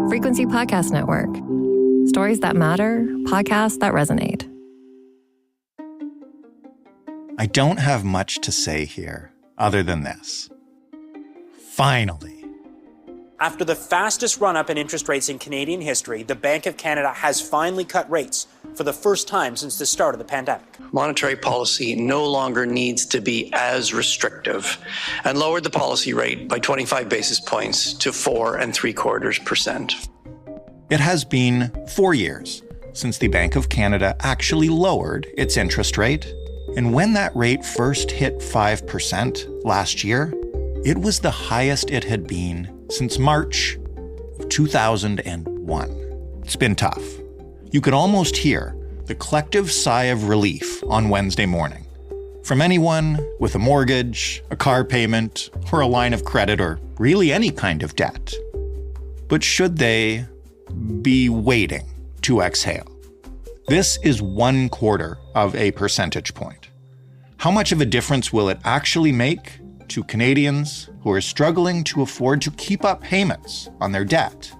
Frequency Podcast Network. Stories that matter, podcasts that resonate. I don't have much to say here other than this. Finally. After the fastest run-up in interest rates in Canadian history, the Bank of Canada has finally cut rates for the first time since the start of the pandemic. Monetary policy no longer needs to be as restrictive and lowered the policy rate by 25 basis points to 4.75%. It has been 4 years since the Bank of Canada actually lowered its interest rate. And when that rate first hit 5% last year, it was the highest it had been since March of 2001. It's been tough. You could almost hear the collective sigh of relief on Wednesday morning from anyone with a mortgage, a car payment, or a line of credit, or really any kind of debt. But should they be waiting to exhale? This is 1/4 of a percentage point. How much of a difference will it actually make to Canadians who are struggling to afford to keep up payments on their debt?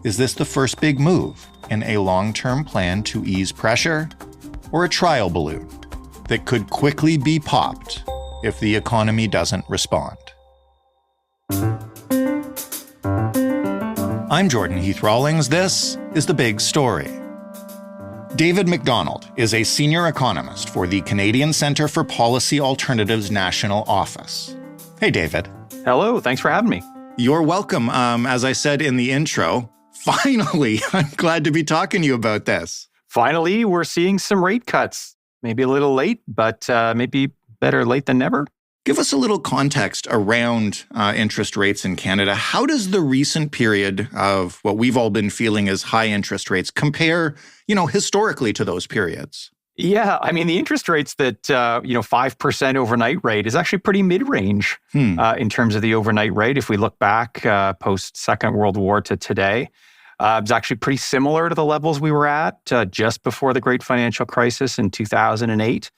Is this the first big move in a long-term plan to ease pressure, or a trial balloon that could quickly be popped if the economy doesn't respond? I'm Jordan Heath Rawlings. This is The Big Story. David McDonald is a senior economist for the Canadian Centre for Policy Alternatives National Office. Hey, David. Hello, thanks for having me. You're welcome. As I said in the intro, finally, I'm glad to be talking to you about this. Finally, we're seeing some rate cuts. Maybe a little late, but maybe better late than never. Give us a little context around interest rates in Canada. How does the recent period of what we've all been feeling as high interest rates compare, historically to those periods? Yeah, I mean, the interest rates that, 5% overnight rate is actually pretty mid-range in terms of the overnight rate. If we look back post-Second World War to today, it's actually pretty similar to the levels we were at just before the Great Financial Crisis in 2008.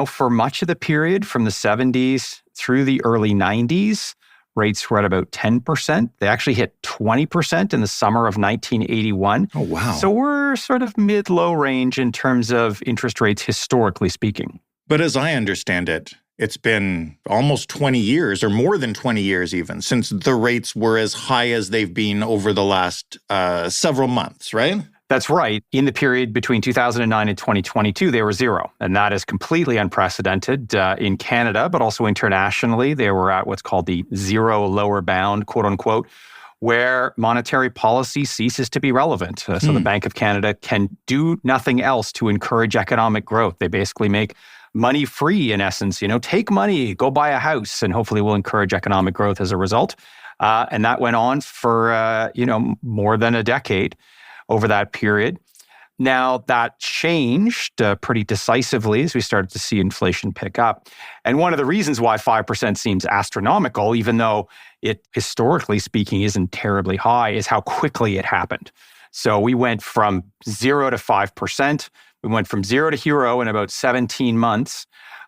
For much of the period from the 70s through the early 90s, rates were at about 10%. They actually hit 20% in the summer of 1981. Oh, wow. So we're sort of mid-low range in terms of interest rates, historically speaking. But as I understand it, it's been almost 20 years, or more than 20 years even, since the rates were as high as they've been over the last several months, right? That's right. In the period between 2009 and 2022, they were zero. And that is completely unprecedented in Canada, but also internationally. They were at what's called the zero lower bound, quote unquote, where monetary policy ceases to be relevant. So the Bank of Canada can do nothing else to encourage economic growth. They basically make money free, in essence. Take money, go buy a house, and hopefully we'll encourage economic growth as a result. And that went on for, more than a decade. Over that period. Now, that changed pretty decisively as we started to see inflation pick up. And one of the reasons why 5% seems astronomical, even though it, historically speaking, isn't terribly high, is how quickly it happened. So we went from 0 to 5%. We went from 0 to hero in about 17 months.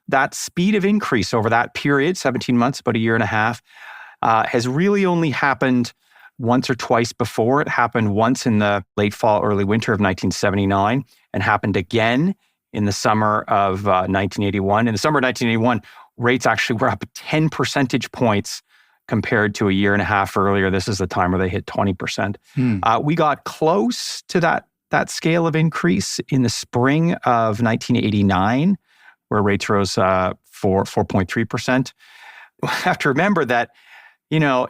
That speed of increase over that period, 17 months, about a year and a half, has really only happened once or twice before. It happened once in the late fall, early winter of 1979, and happened again in the summer of 1981. In the summer of 1981, rates actually were up 10 percentage points compared to a year and a half earlier. This is the time where they hit 20%. We got close to that scale of increase in the spring of 1989, where rates rose 4.3%. We have to remember that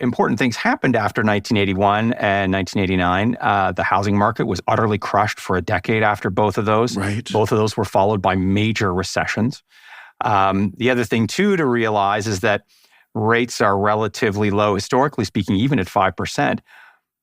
important things happened after 1981 and 1989. The housing market was utterly crushed for a decade after both of those. Right. Both of those were followed by major recessions. The other thing, too, to realize is that rates are relatively low, historically speaking, even at 5%.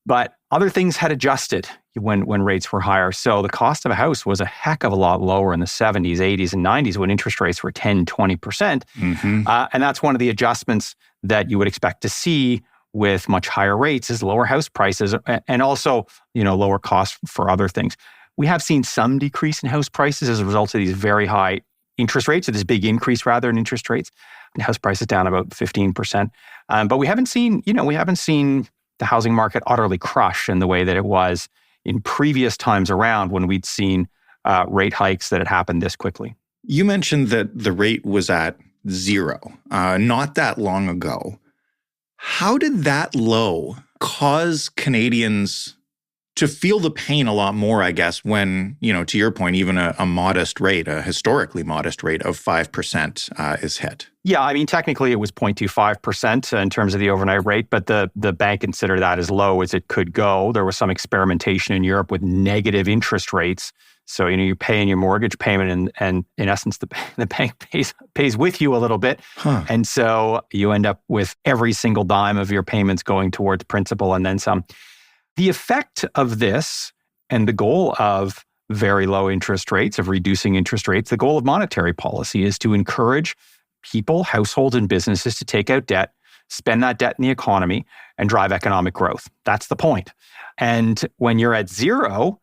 But other things had adjusted when rates were higher. So the cost of a house was a heck of a lot lower in the 70s, 80s, and 90s when interest rates were 10, 20%. And that's one of the adjustments that you would expect to see with much higher rates is lower house prices and also, lower costs for other things. We have seen some decrease in house prices as a result of these very high interest rates, or this big increase rather in interest rates. And house prices down about 15%. But we haven't seen the housing market utterly crush in the way that it was in previous times around when we'd seen rate hikes that had happened this quickly. You mentioned that the rate was at 0 not that long ago. How did that low cause Canadians to feel the pain a lot more, I guess, when, to your point, even a modest rate, a historically modest rate of 5% is hit? Yeah, I mean, technically it was 0.25% in terms of the overnight rate, but the bank considered that as low as it could go. There was some experimentation in Europe with negative interest rates. So, you're paying your mortgage payment and in essence, the bank pays with you a little bit. Huh. And so you end up with every single dime of your payments going towards principal and then some. The effect of this and the goal of very low interest rates, of reducing interest rates, the goal of monetary policy is to encourage people, households, and businesses to take out debt, spend that debt in the economy, and drive economic growth. That's the point. And when you're at 0,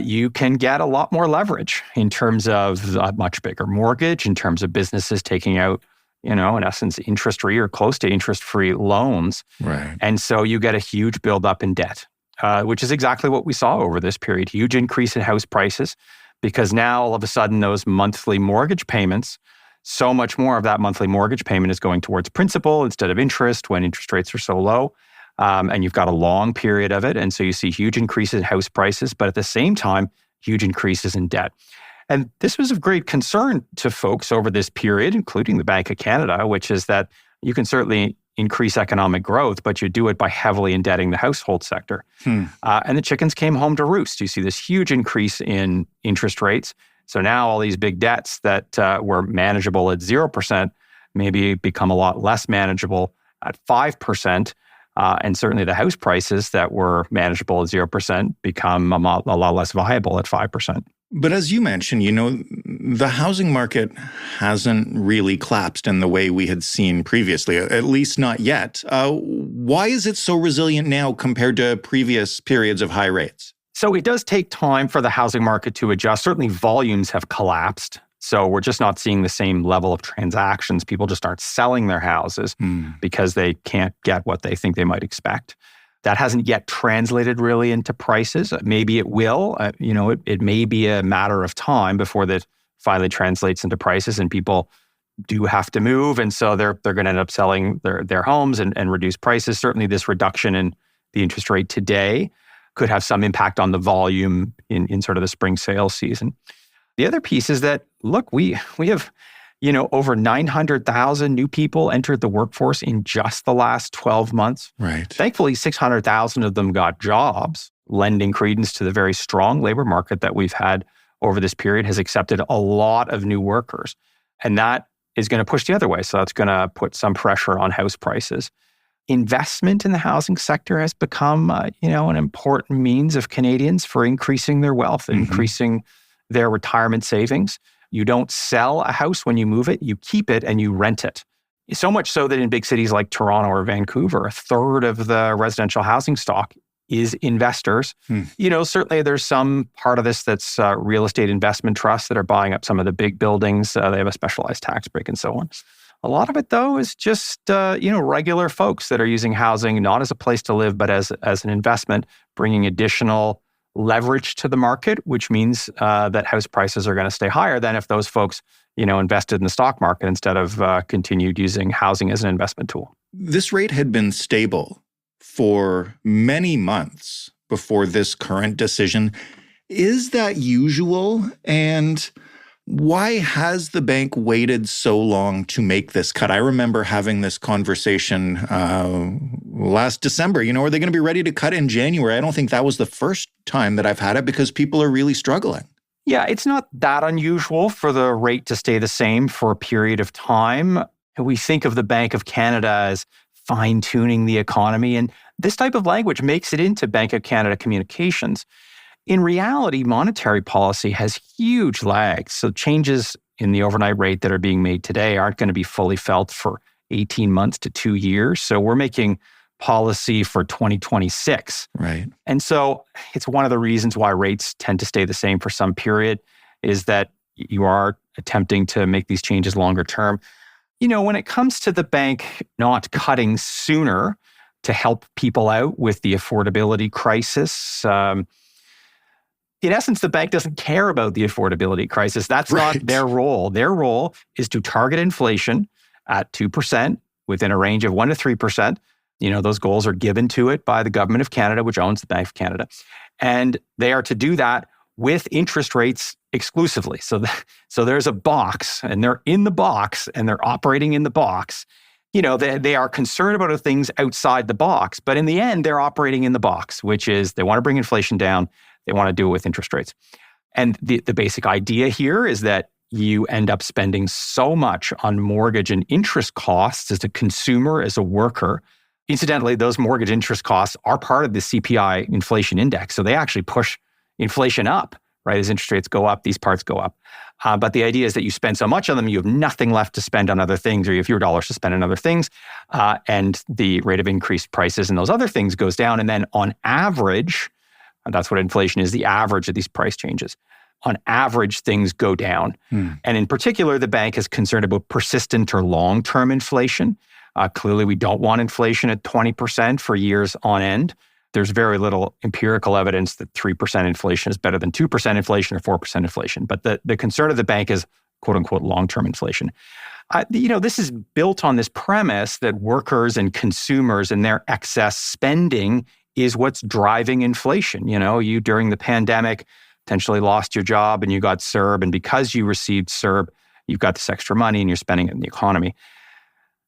you can get a lot more leverage in terms of a much bigger mortgage, in terms of businesses taking out, in essence, interest-free or close to interest-free loans. Right. And so you get a huge buildup in debt, which is exactly what we saw over this period. Huge increase in house prices because now all of a sudden those monthly mortgage payments, so much more of that monthly mortgage payment is going towards principal instead of interest when interest rates are so low. And you've got a long period of it. And so you see huge increases in house prices, but at the same time, huge increases in debt. And this was of great concern to folks over this period, including the Bank of Canada, which is that you can certainly increase economic growth, but you do it by heavily indebting the household sector. And the chickens came home to roost. You see this huge increase in interest rates. So now all these big debts that were manageable at 0% maybe become a lot less manageable at 5%. And certainly the house prices that were manageable at 0% become a lot less viable at 5%. But as you mentioned, the housing market hasn't really collapsed in the way we had seen previously, at least not yet. Why is it so resilient now compared to previous periods of high rates? So it does take time for the housing market to adjust. Certainly volumes have collapsed. So we're just not seeing the same level of transactions. People just aren't selling their houses because they can't get what they think they might expect. That hasn't yet translated really into prices. Maybe it will. It may be a matter of time before that finally translates into prices and people do have to move. And so they're going to end up selling their homes and reduce prices. Certainly this reduction in the interest rate today could have some impact on the volume in sort of the spring sales season. The other piece is that, look, we have over 900,000 new people entered the workforce in just the last 12 months. Right. Thankfully, 600,000 of them got jobs, lending credence to the very strong labor market that we've had over this period has accepted a lot of new workers. And that is going to push the other way. So that's going to put some pressure on house prices. Investment in the housing sector has become, an important means of Canadians for increasing their wealth, increasing their retirement savings. You don't sell a house when you move it, you keep it and you rent it. So much so that in big cities like Toronto or Vancouver, a third of the residential housing stock is investors. Certainly there's some part of this that's real estate investment trusts that are buying up some of the big buildings. They have a specialized tax break and so on. A lot of it, though, is just, regular folks that are using housing not as a place to live, but as an investment, bringing additional leverage to the market, which means that house prices are going to stay higher than if those folks, invested in the stock market instead of continued using housing as an investment tool. This rate had been stable for many months before this current decision. Is that usual? And why has the bank waited so long to make this cut? I remember having this conversation last December. Are they going to be ready to cut in January? I don't think that was the first time that I've had it because people are really struggling. Yeah, it's not that unusual for the rate to stay the same for a period of time. We think of the Bank of Canada as fine-tuning the economy, and this type of language makes it into Bank of Canada communications. In reality, monetary policy has huge lags. So changes in the overnight rate that are being made today aren't going to be fully felt for 18 months to 2 years. So we're making policy for 2026. Right. And so it's one of the reasons why rates tend to stay the same for some period is that you are attempting to make these changes longer term. When it comes to the bank not cutting sooner, to help people out with the affordability crisis. In essence, the bank doesn't care about the affordability crisis. That's not their role. Their role is to target inflation at 2% within a range of 1% to 3%. Those goals are given to it by the government of Canada, which owns the Bank of Canada. And they are to do that with interest rates exclusively. So there's a box, and they're in the box, and they're operating in the box. They are concerned about the things outside the box, but in the end, they're operating in the box, which is they want to bring inflation down. They want to do it with interest rates. And the basic idea here is that you end up spending so much on mortgage and interest costs as a consumer, as a worker. Incidentally, those mortgage interest costs are part of the CPI inflation index. So they actually push inflation up, right? As interest rates go up, these parts go up. But the idea is that you spend so much on them, you have nothing left to spend on other things, or you have fewer dollars to spend on other things. And the rate of increased prices and those other things goes down. And then on average, and that's what inflation is, the average of these price changes. On average, things go down. And in particular, the bank is concerned about persistent or long-term inflation. Clearly, we don't want inflation at 20% for years on end. There's very little empirical evidence that 3% inflation is better than 2% inflation or 4% inflation. But the concern of the bank is, quote unquote, long-term inflation. This is built on this premise that workers and consumers and their excess spending is what's driving inflation. You during the pandemic potentially lost your job and you got CERB. And because you received CERB, you've got this extra money and you're spending it in the economy.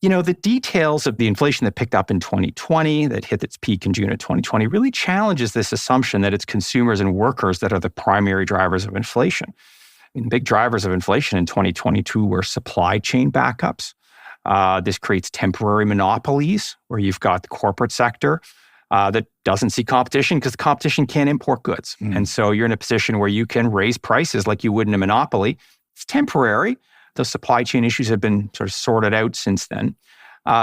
The details of the inflation that picked up in 2020, that hit its peak in June of 2020, really challenges this assumption that it's consumers and workers that are the primary drivers of inflation. Big drivers of inflation in 2022 were supply chain backups. This creates temporary monopolies where you've got the corporate sector that doesn't see competition because the competition can't import goods. And so you're in a position where you can raise prices like you would in a monopoly. It's temporary. The supply chain issues have been sort of sorted out since then.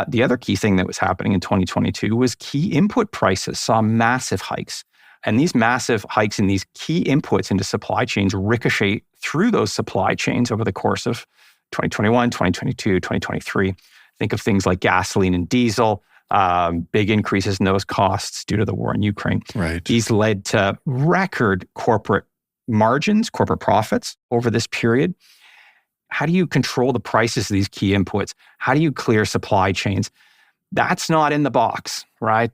The other key thing that was happening in 2022 was key input prices saw massive hikes. And these massive hikes in these key inputs into supply chains ricochet through those supply chains over the course of 2021, 2022, 2023. Think of things like gasoline and diesel, big increases in those costs due to the war in Ukraine. Right. These led to record corporate margins, corporate profits over this period. How do you control the prices of these key inputs? How do you clear supply chains? That's not in the box, right?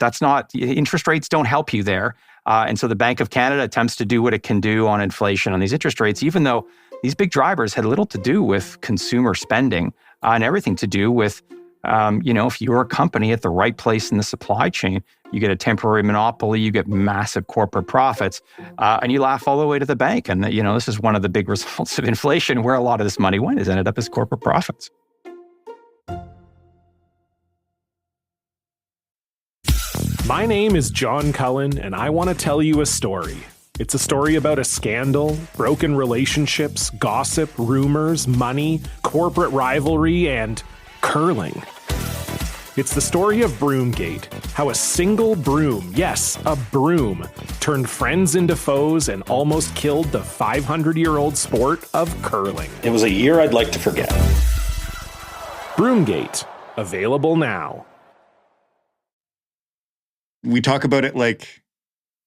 Interest rates don't help you there. And so the Bank of Canada attempts to do what it can do on inflation on these interest rates, even though these big drivers had little to do with consumer spending and everything to do with, if you're a company at the right place in the supply chain, you get a temporary monopoly, you get massive corporate profits, and you laugh all the way to the bank. And, this is one of the big results of inflation, where a lot of this money went, is ended up as corporate profits. My name is John Cullen, and I want to tell you a story. It's a story about a scandal, broken relationships, gossip, rumors, money, corporate rivalry, and curling. It's the story of Broomgate, how a single broom, yes, a broom, turned friends into foes and almost killed the 500-year-old sport of curling. It was a year I'd like to forget. Broomgate, available now. We talk about it like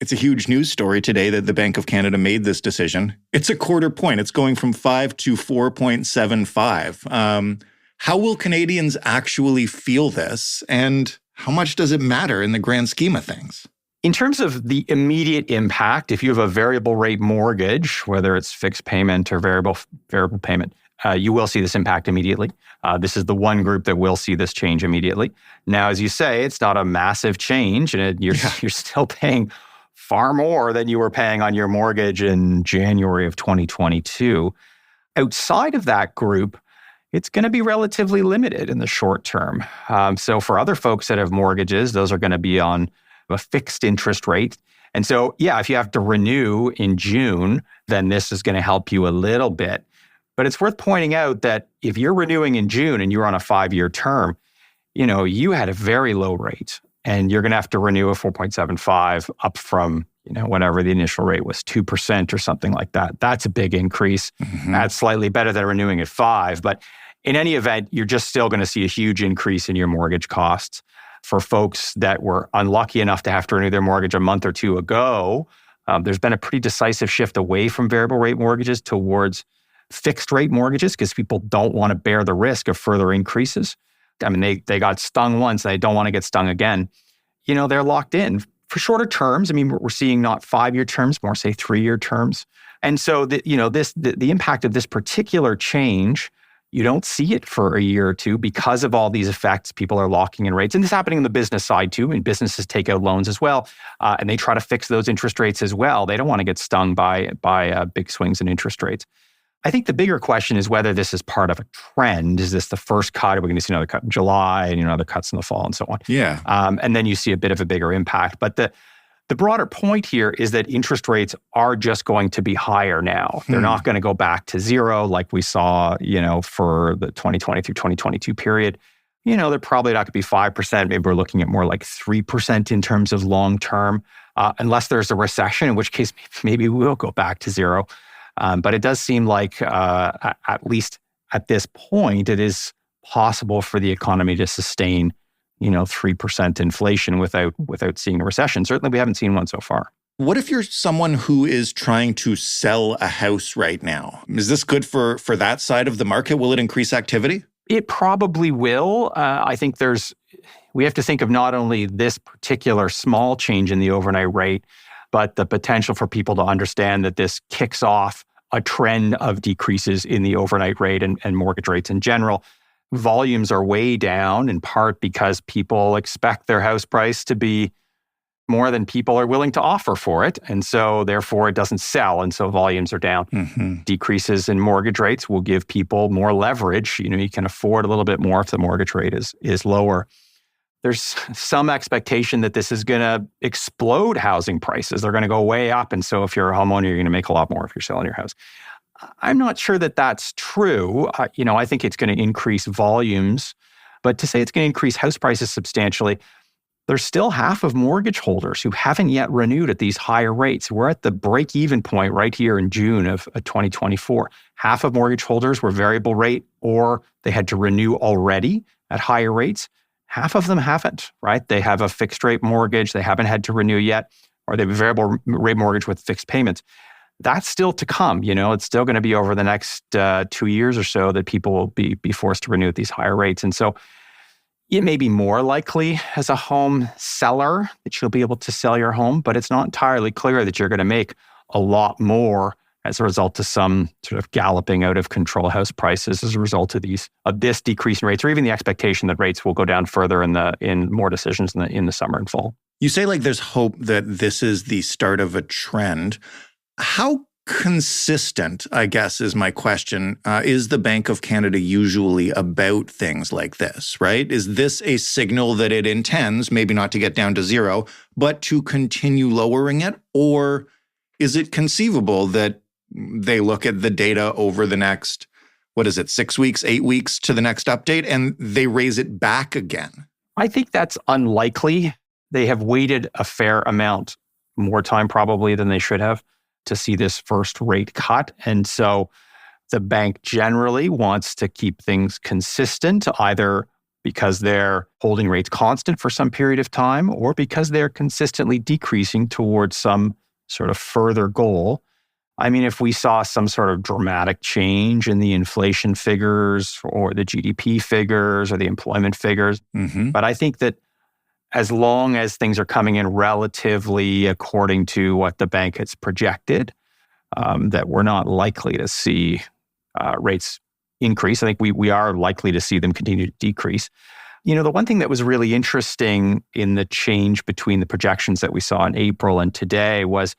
it's a huge news story today that the Bank of Canada made this decision. It's a quarter point. It's going from 5 to 4.75. How will Canadians actually feel this? And how much does it matter in the grand scheme of things? In terms of the immediate impact, if you have a variable rate mortgage, whether it's fixed payment or variable payment, you will see this impact immediately. This is the one group that will see this change immediately. Now, as you say, it's not a massive change, and you're still paying far more than you were paying on your mortgage in January of 2022. Outside of that group, it's going to be relatively limited in the short term. So for other folks that have mortgages, those are going to be on a fixed interest rate. And so, if you have to renew in June, then this is going to help you a little bit. But it's worth pointing out that if you're renewing in June and you're on a 5-year term, you had a very low rate, and you're going to have to renew a 4.75 up from, whatever the initial rate was, 2% or something like that. That's a big increase. Mm-hmm. That's slightly better than renewing at 5. But in any event, you're just still going to see a huge increase in your mortgage costs. for folks that were unlucky enough to have to renew their mortgage a month or two ago, there's been a pretty decisive shift away from variable rate mortgages towards fixed rate mortgages because people don't want to bear the risk of further increases. I mean, they got stung once, they don't want to get stung again. They're locked in for shorter terms. I mean, we're seeing not 5-year terms, more say 3-year terms. And so the impact of this particular change, you don't see it for a year or two because of all these effects. People are locking in rates. And this is happening on the business side too. And businesses take out loans as well. And they try to fix those interest rates as well. They don't want to get stung by big swings in interest rates. I think the bigger question is whether this is part of a trend. Is this the first cut? Are we going to see another cut in July and other cuts in the fall and so on? Yeah. And then you see a bit of a bigger impact. But the broader point here is that interest rates are just going to be higher now. They're not going to go back to zero like we saw, for the 2020 through 2022 period. They're probably not going to be 5%. Maybe we're looking at more like 3% in terms of long term, unless there's a recession, in which case maybe we will go back to zero. But it does seem like, at least at this point, it is possible for the economy to sustain 3% inflation without seeing a recession. Certainly, we haven't seen one so far. What if you're someone who is trying to sell a house right now? Is this good for that side of the market? Will it increase activity? It probably will. I think we have to think of not only this particular small change in the overnight rate, but the potential for people to understand that this kicks off a trend of decreases in the overnight rate and mortgage rates in general. Volumes are way down in part because people expect their house price to be more than people are willing to offer for it. And so therefore it doesn't sell. And so volumes are down. Mm-hmm. Decreases in mortgage rates will give people more leverage. You can afford a little bit more if the mortgage rate is lower. There's some expectation that this is going to explode housing prices. They're going to go way up. And so if you're a homeowner, you're going to make a lot more if you're selling your house. I'm not sure that that's true. I think it's going to increase volumes, but to say it's going to increase house prices substantially, there's still half of mortgage holders who haven't yet renewed at these higher rates. We're at the break-even point right here in June of 2024. Half of mortgage holders were variable rate or they had to renew already at higher rates. Half of them haven't, right? They have a fixed rate mortgage. They haven't had to renew yet, or they have a variable rate mortgage with fixed payments. That's still to come. It's still going to be over the next 2 years or so that people will be forced to renew at these higher rates. And so it may be more likely as a home seller that you'll be able to sell your home, but it's not entirely clear that you're going to make a lot more as a result of some sort of galloping out of control house prices as a result of this decrease in rates, or even the expectation that rates will go down further in more decisions in the summer and fall. You say there's hope that this is the start of a trend. How consistent, I guess, is my question, is the Bank of Canada usually about things like this, right? Is this a signal that it intends, maybe not to get down to zero, but to continue lowering it? Or is it conceivable that they look at the data over the next, 6 weeks, 8 weeks to the next update, and they raise it back again? I think that's unlikely. They have waited a fair amount, more time probably than they should have, to see this first rate cut. And so the bank generally wants to keep things consistent, either because they're holding rates constant for some period of time or because they're consistently decreasing towards some sort of further goal. I mean, if we saw some sort of dramatic change in the inflation figures or the GDP figures or the employment figures, but I think that as long as things are coming in relatively according to what the bank has projected, that we're not likely to see rates increase. I think we are likely to see them continue to decrease. The one thing that was really interesting in the change between the projections that we saw in April and today was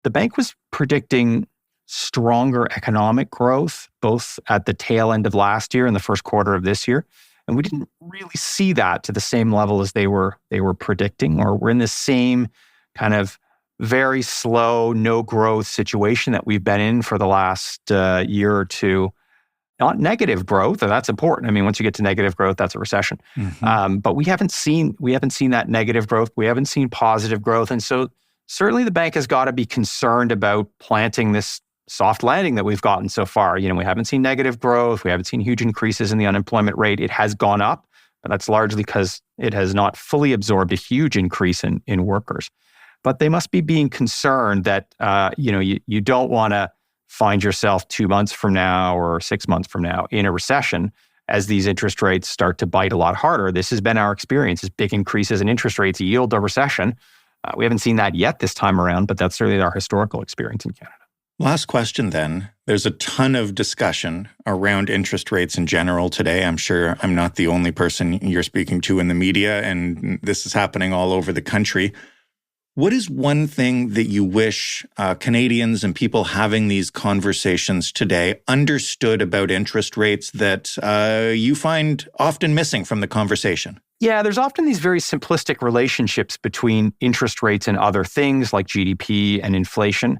the bank was predicting stronger economic growth, both at the tail end of last year and the first quarter of this year. And we didn't really see that to the same level as they were predicting, or we're in the same kind of very slow, no growth situation that we've been in for the last year or two. Not negative growth, and that's important. I mean, once you get to negative growth, that's a recession. But we haven't seen that negative growth. We haven't seen positive growth. And so certainly the bank has got to be concerned about planting this soft landing that we've gotten so far. We haven't seen negative growth. We haven't seen huge increases in the unemployment rate. It has gone up That's largely because it has not fully absorbed a huge increase in workers. But they must be being concerned that you don't want to find yourself 2 months from now or 6 months from now in a recession as these interest rates start to bite a lot harder. This has been our experience, is big increases in interest rates yield a recession. We haven't seen that yet this time around, but that's certainly our historical experience in Canada. Last question then. There's a ton of discussion around interest rates in general today. I'm sure I'm not the only person you're speaking to in the media, and this is happening all over the country. What is one thing that you wish Canadians and people having these conversations today understood about interest rates that you find often missing from the conversation? Yeah, there's often these very simplistic relationships between interest rates and other things like GDP and inflation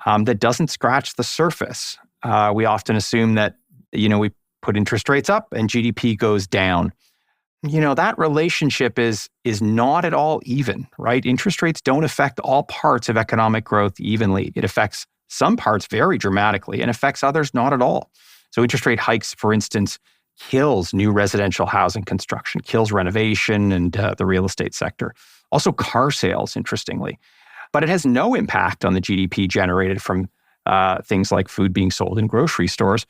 that doesn't scratch the surface. We often assume that, we put interest rates up and GDP goes down. That relationship is not at all even, right? Interest rates don't affect all parts of economic growth evenly. It affects some parts very dramatically and affects others not at all. So interest rate hikes, for instance, kills new residential housing construction, kills renovation and the real estate sector. Also car sales, interestingly. But it has no impact on the GDP generated from things like food being sold in grocery stores,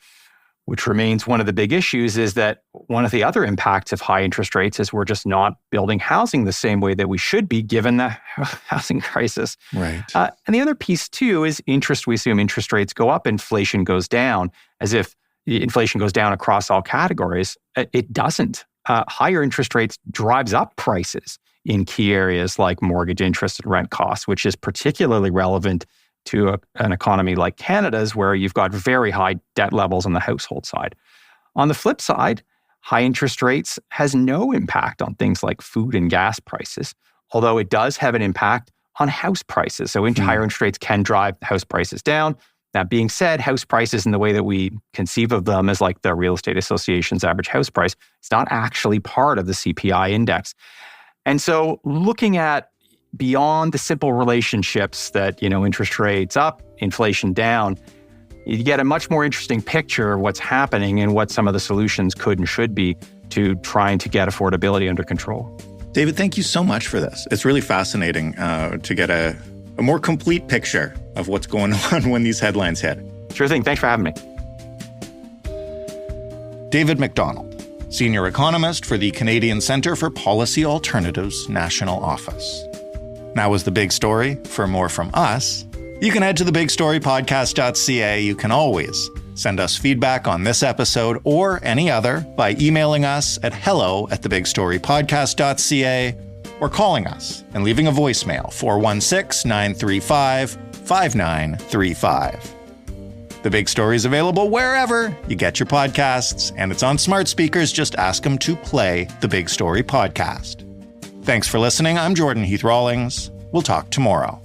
which remains one of the big issues. Is that one of the other impacts of high interest rates is we're just not building housing the same way that we should be given the housing crisis. Right. And the other piece too is interest. We assume interest rates go up, inflation goes down, as if inflation goes down across all categories. It doesn't. Higher interest rates drives up prices in key areas like mortgage interest and rent costs, which is particularly relevant to an economy like Canada's, where you've got very high debt levels on the household side. On the flip side, high interest rates has no impact on things like food and gas prices, although it does have an impact on house prices. So higher interest rates can drive house prices down. That being said, house prices in the way that we conceive of them as like the Real Estate Association's average house price, it's not actually part of the CPI index. And so looking at beyond the simple relationships that, interest rates up, inflation down, you get a much more interesting picture of what's happening and what some of the solutions could and should be to trying to get affordability under control. David, thank you so much for this. It's really fascinating to get a more complete picture of what's going on when these headlines hit. Sure thing. Thanks for having me. David McDonald, Senior Economist for the Canadian Centre for Policy Alternatives National Office. That was the big story. For more from us, you can head to thebigstorypodcast.ca. You can always send us feedback on this episode or any other by emailing us at hello@thebigstorypodcast.ca or calling us and leaving a voicemail, 416-935-5935. The Big Story is available wherever you get your podcasts, and it's on smart speakers. Just ask them to play the Big Story podcast. Thanks for listening. I'm Jordan Heath Rawlings. We'll talk tomorrow.